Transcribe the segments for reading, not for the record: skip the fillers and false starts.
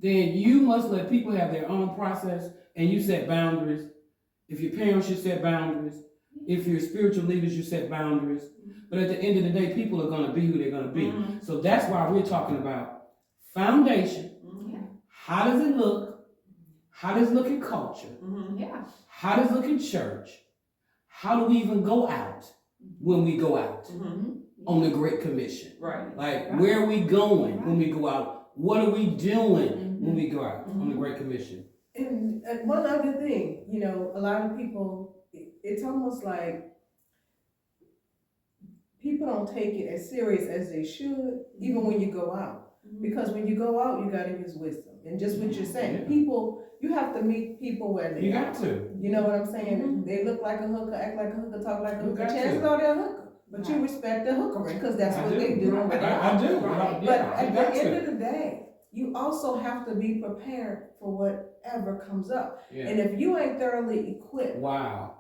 then you must let people have their own process, and you set boundaries. If your parents should set boundaries, if your spiritual leaders, you set boundaries. But at the end of the day, people are going to be who they're going to be. So that's why we're talking about foundation. How does it look? How does it look in culture? How does it look in church? How do we even go out when we go out on the Great Commission? Like, where are we going when we go out? What are we doing when we go out on the Great Commission? And one other thing, you know, a lot of people, it's almost like people don't take it as serious as they should, even when you go out. Because when you go out, you got to use wisdom. And just what you're saying, people, you have to meet people where they are. You got to. You know what I'm saying? They look like a hooker, act like a hooker, talk like a hooker. Chances are they're a hooker. But you respect the hooker because that's what they do. I do. But at the end of the day, you also have to be prepared for whatever comes up. And if you ain't thoroughly equipped,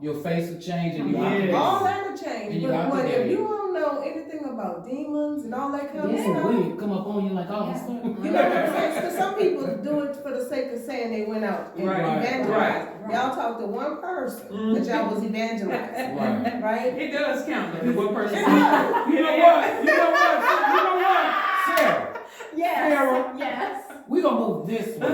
your face will change and all that will change. But if you don't know anything about demons and all that kind of stuff, we come up on you like all of a sudden. You know what I'm saying? Because some people do it for the sake of saying they went out and evangelized. Y'all talked to one person, but y'all was evangelizing. Right? It does count though, one person. You know what? Sarah. Yes. Sarah. Yes. We gonna move this way. But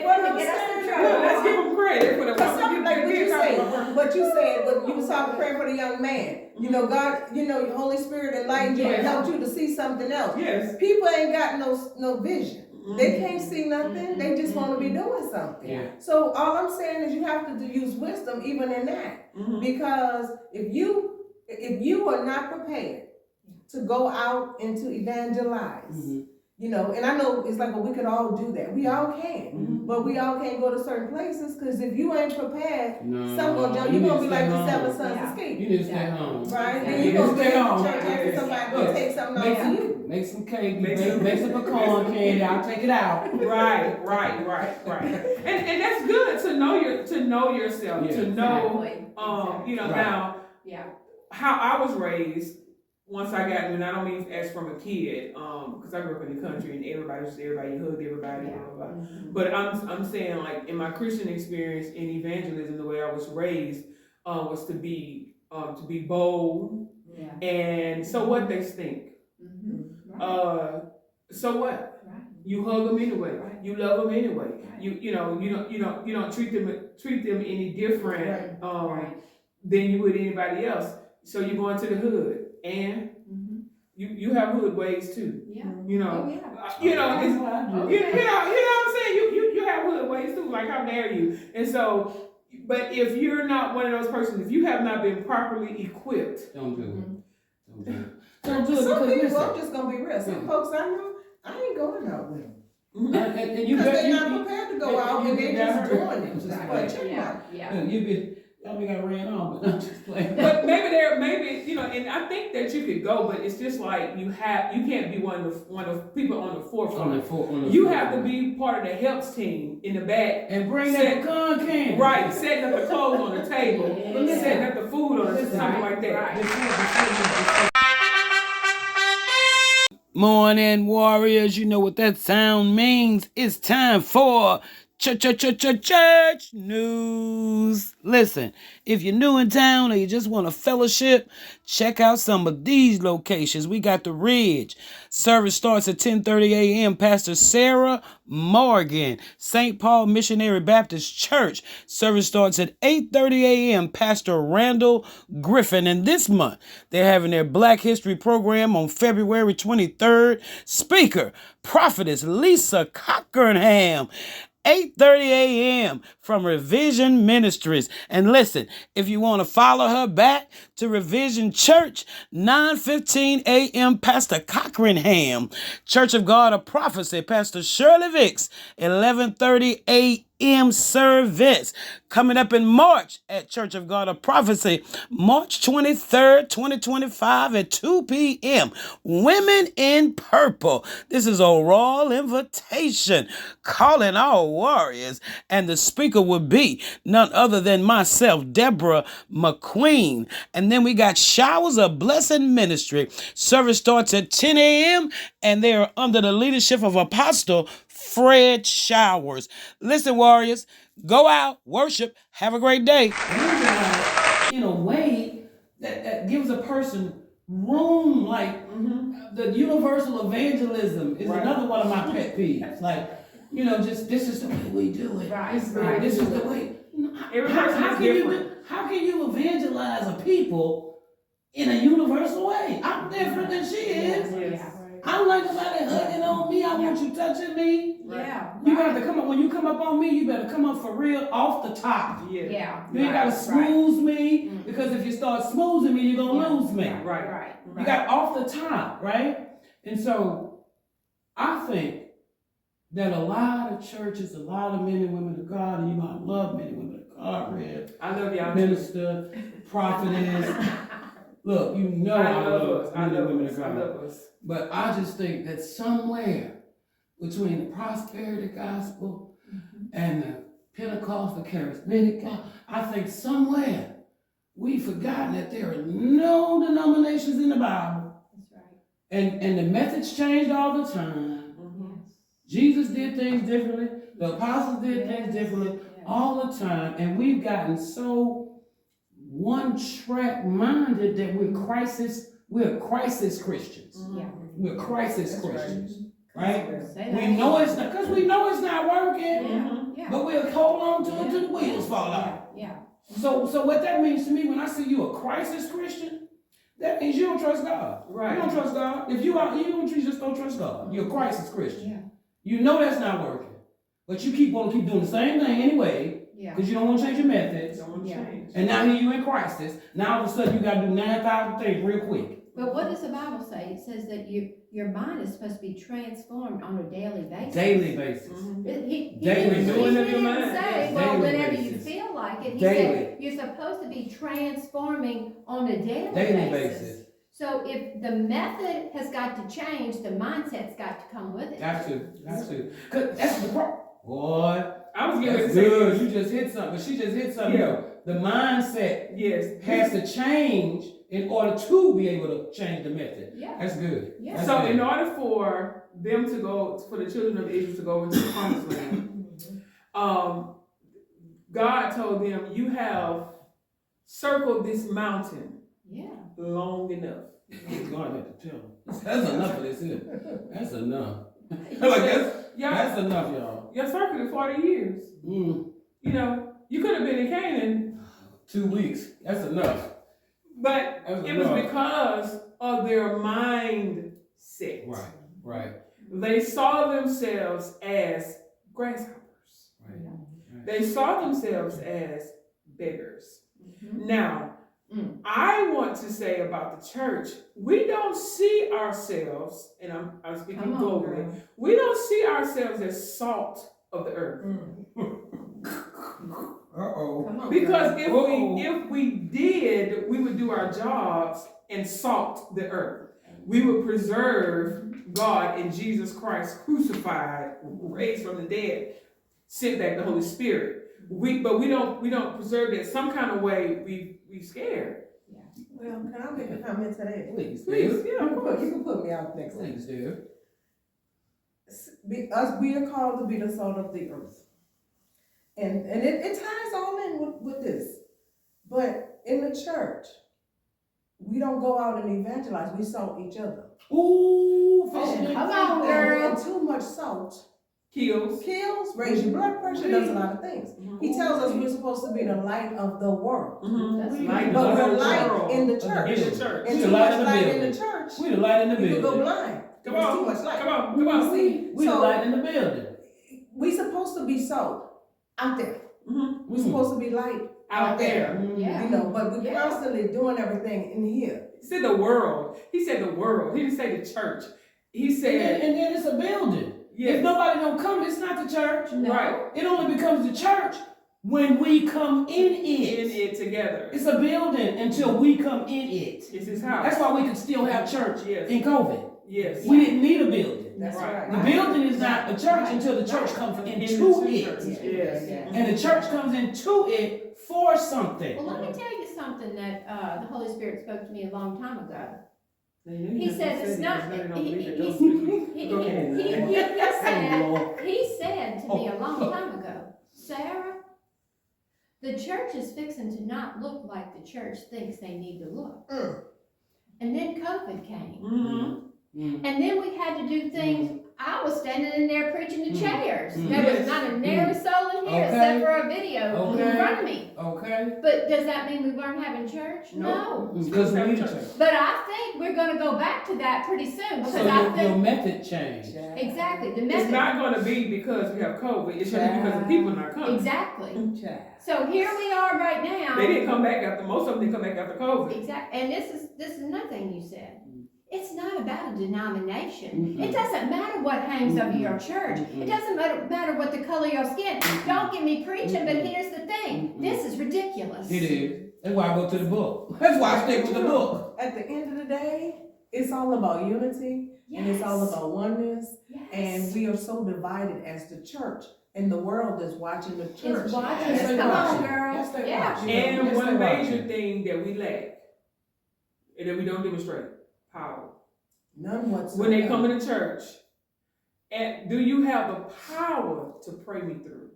what I'm saying, let's give them credit for the something like what you said. What you said, when you was talking praying for the young man. You know, God, you know, the Holy Spirit enlightened you and helped you to see something else. Yes. People ain't got no vision. They can't see nothing. They just want to be doing something. So all I'm saying is you have to use wisdom even in that. Because if you are not prepared to go out and to evangelize, you know, and I know it's like, well, we could all do that. We all can, but we all can't go to certain places because if you ain't prepared, you're gonna be like the seven sons of Sceva. You need to stay home, right? And you gonna stay home. Church after somebody gonna take something off of you. Make some cake, make some pecan candy. I'll take it out. Right. And that's good to know yourself, to know, you know, now how I was raised. Once I got, and I don't mean as from a kid, because I grew up in the country and everybody hugged everybody, blah, blah, blah. But I'm saying, like, in my Christian experience in evangelism, the way I was raised was to be bold. And so what they stink. So what? You hug them anyway. You love them anyway. You don't treat them any different than you would anybody else. So you go into the hood. And you have hood ways too. You know. You know what I'm saying? You have hood ways too. Like, how dare you? And so, but if you're not one of those persons, if you have not been properly equipped, don't do it. Some people, I'm just gonna be real. Some folks I know, I ain't going out with them. Because they're not prepared to go out and they're just doing it. We got ran on, but I'm just playing. But maybe you know, and I think that you could go, but it's just like you can't be one of people on the forefront. You have to be part of the helps team in the back and bring that pecan candy. Right, setting up the clothes on the table, setting up the food on the table, something like that. Morning warriors, you know what that sound means. It's time for church news. Listen, if you're new in town or you just want a fellowship, check out some of these locations. We got the Ridge. Service starts at 10:30 a.m. Pastor Sarah Morgan, St. Paul Missionary Baptist Church. Service starts at 8:30 a.m. Pastor Randall Griffin. And this month, they're having their Black History program on February 23rd. Speaker, Prophetess Lisa Cockerham. 8:30 a.m. from Revision Ministries. And listen, if you want to follow her back to Revision Church, 9:15 a.m. Pastor Cockerham. Church of God of Prophecy, Pastor Shirley Vicks, 11:30 a.m. p.m. service coming up in March at Church of God of Prophecy, March 23rd, 2025 at 2 p.m. Women in Purple. This is a royal invitation calling all warriors, and the speaker will be none other than myself, Deborah McQueen. And then we got Showers of Blessing Ministry. Service starts at 10 a.m. and they are under the leadership of Apostle Fred Showers. Listen, warriors, go out, worship, have a great day. In a way that gives a person room, like the universal evangelism is another one of my pet peeves. Like, just this is the way we do it. Right. This is the way. How can you evangelize a people in a universal way? I'm different than she is. Yes. I don't like nobody hugging on me. I want you touching me. Yeah. You got to come up. When you come up on me, you better come up for real off the top. Yeah. You ain't got to smooth me, because if you start smoothing me, you're going to lose me. Right. You got off the top, right? And so I think that a lot of churches, a lot of men and women of God, and I love men and women of God, Red. I love y'all. Minister, prophetess. Look, I love men and women of God. I love us. But I just think that somewhere between the prosperity gospel and the Pentecostal charismatic gospel, I think somewhere we've forgotten that there are no denominations in the Bible. That's right. And the methods changed all the time. Jesus did things differently. The apostles did things differently all the time. And we've gotten so one-track minded that we're crisis Christians. Yeah. We're crisis Christians, right? Say We that. know it's not, because we know it's not working, Yeah. but we'll hold on to it till the wheels fall out. Yeah. So what that means to me, when I see you a crisis Christian, that means you don't trust God. Right. You don't trust God. If you just don't trust God. You're a crisis Christian. Yeah. You know that's not working, but you want to keep doing the same thing anyway, Yeah. because you don't want to change your methods. Don't want to change. And now here you in crisis. Now all of a sudden you got to do 9,000 things real quick. But what does the Bible say? It says that your mind is supposed to be transformed on a daily basis. Daily basis. He Daily. didn't Renewing of your say, mind. well, Daily whenever basis. you feel like it. He Daily. said you're supposed to be transforming on a daily Basis. So if the method has got to change, the mindset's got to come with it. Got to. Cause that's the problem. Boy, I was getting ready that's to say good. this. You just hit something. She just hit something. Yeah. The mindset Yes. has to change in order to be able to change the method. Yeah. That's good. Yeah. That's So good. in order for them to go, for the children of Israel to go into the promised land, God told them, you have circled this mountain Yeah. long enough. God had to tell them. That's enough of this here. That's enough. Y'all, That's enough, y'all. your circle is 40 years. Mm. You could have been in Canaan, 2 weeks. That's enough. but That's it was enough. because of their mindset. Right. They saw themselves as grasshoppers. Right. They saw themselves as beggars. Mhm. Now, I want to say about the church, we don't see ourselves, and I'm speaking Come on, globally, girl. we don't see ourselves as salt of the earth. Uh-oh. Come on. Because girl. if we did, we would do our jobs and salt the earth. We would preserve God and Jesus Christ crucified, raised from the dead, sent back the Holy Spirit. But we don't preserve that. Some kind of way we scared. Well, can I make a comment to that? Please, Please, dear. yeah, of course. You can put me out next time. Please, dear. We are called to be the salt of the earth. And it ties all in with this. But in the church, we don't go out and evangelize, we salt each other. Ooh, Come on, girl. And too much salt Kills. raise your blood pressure, does a lot of things. Mhm. He tells us we're supposed to be the light of the world. That's Light right. of But the we're light world. in the Of the church. In the church. And We too the light much of the light in building. the church, We the light in the you could go building. blind. Come There's on, too much light. come on. See, We the so light in the building. we supposed to be salt out there. Mhm. We're supposed to be light Out there. Yeah. you know, but we're Yeah. constantly doing everything in here. He said the world. He said the world. He didn't say the church. He said, And then it's a building. If nobody don't come, it's not the church. No. Right. It only becomes the church when we come in it. In it together. It's a building until we come in it. It's his house. That's why we could still have church Yes. in COVID. Yes. We didn't need a building. That's right. The building is not a church until the church comes into it. Yes. And the church comes into it for something. Well, let me tell you something that the Holy Spirit spoke to me a long time ago. He He said it's not. He said to me a long time ago, Sarah, the church is fixing to not look like the church thinks they need to look. And then COVID came. Mm-hmm. And then we had to do things. I was standing in there preaching to chairs. There was not a nary soul in here except for a video in front of me. Okay. But does that mean we weren't having church? No. Because we need a church. But I think we're going to go back to that pretty soon. Because So I your think method changed. exactly the It's method. not going to be because we have COVID. It's going to be because the people not coming. Exactly. So here we are right now. They didn't come back after. Most of them didn't come back after COVID. Exactly. And this is another thing you said. It's not about a denomination. It doesn't matter what hangs over your church. It doesn't matter what the color of your skin. Don't get me preaching, but here's the thing. This is ridiculous. It is. That's why I go to the book. That's why I stick with the book. At the end of the day, it's all about unity and it's all about oneness. Yes. And we are so divided as the church. And the world is watching the church. It's watching Yes, us. they Come on, watching. girl. Yes, they Yeah. watching. And Yes, one they major watching. thing that we lack and that we don't demonstrate, power. None whatsoever. When they come into church, and do you have the power to pray me through?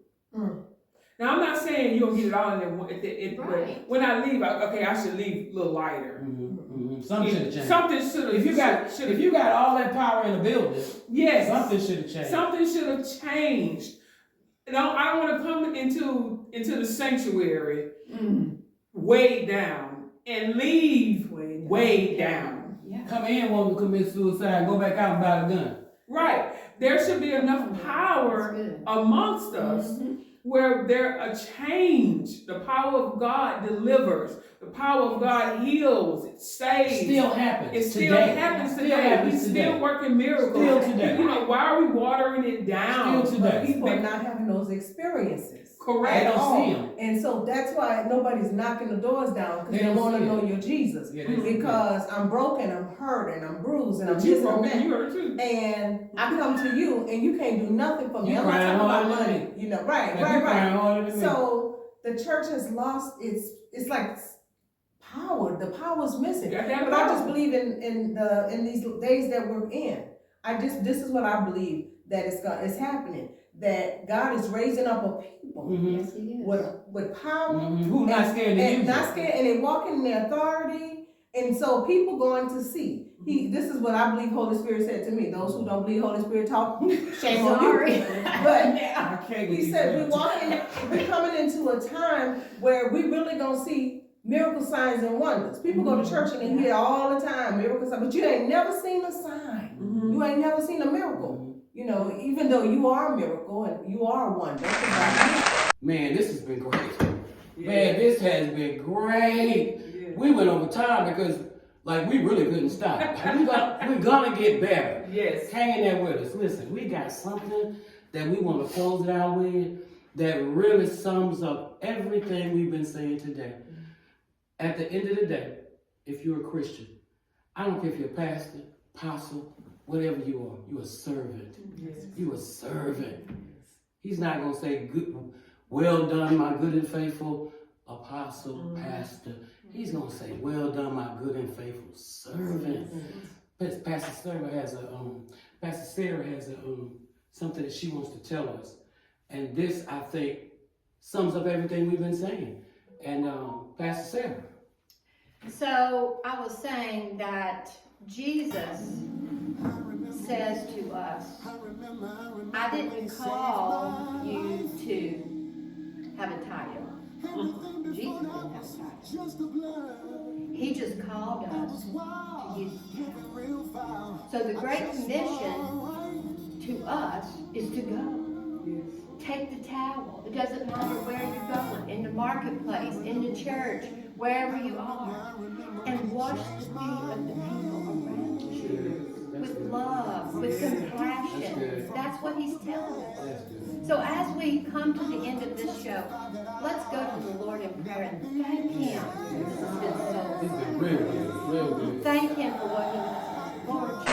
Now I'm not saying you don't get it all in there. Right. But when I leave, I should leave a little lighter. Something should have changed. Something should have. If you got all that power in the building, yes, something should have changed. Something should have changed. I don't want to come into the sanctuary way down and leave way down. Yeah. Come in, want to commit suicide, go back out and buy a gun. Right. There should be enough power amongst us where there a change. The power of God delivers. The power of God heals. It saves. Still happens. It still today. happens Still today. happens He's today. still working miracles. Still today. You know, why are we watering it down? Still today. People are not having those experiences. Correct. They don't see him. And so that's why nobody's knocking the doors down, because They they don't want to see know it. your Jesus. Yeah, they see Because I'm broken, I'm hurt, and I'm bruised, and I'm But you this and broken, that. you hurt too. And I come to you, and you can't do nothing for me. You I'm not crying talking about harder than money. You know, right. So the church has lost it's like power. The power's missing. Got that But I just power. believe in these days that we're in. This is what I believe that it's happening. That God is raising up a people Yes, he is. with power. Who not scared to and use not it? scared, and they walk in their authority, and so people going to see. This is what I believe Holy Spirit said to me. Those who don't believe Holy Spirit talk, shame on Sorry. you. But I can't he said we're coming into a time where we really gonna see miracle signs and wonders. People go to church and they hear all the time miracle signs, but you ain't never seen a sign. You ain't never seen a miracle. You know, even though you are a miracle and you are a wonder. Man, this has been great. Yeah. Man, this has been great. Yeah. We went over time because, we really couldn't stop. We're gonna get better. Yes. Hang in there with us. Listen, we got something that we want to close it out with that really sums up everything we've been saying today. At the end of the day, if you're a Christian, I don't care if you're a pastor, apostle, whatever you are, you're a servant. Yes. You're a servant. He's not going to say, well done, my good and faithful apostle, pastor. He's going to say, well done, my good and faithful servant. Pastor Sarah has something that she wants to tell us. And this, I think, sums up everything we've been saying. And Pastor Sarah. So I was saying that Jesus says to us, I didn't call you to have a title. Jesus didn't have a title. He just called us to use the title. So the Great Commission to us is to go. Take the towel. It doesn't matter where you're going, in the marketplace, in the church, wherever you are, and wash the feet of the people around you with love, with compassion. That's what he's telling us. So as we come to the end of this show, let's go to the Lord in prayer and thank him. This has been so good. Real good. Thank him for what he has done. Lord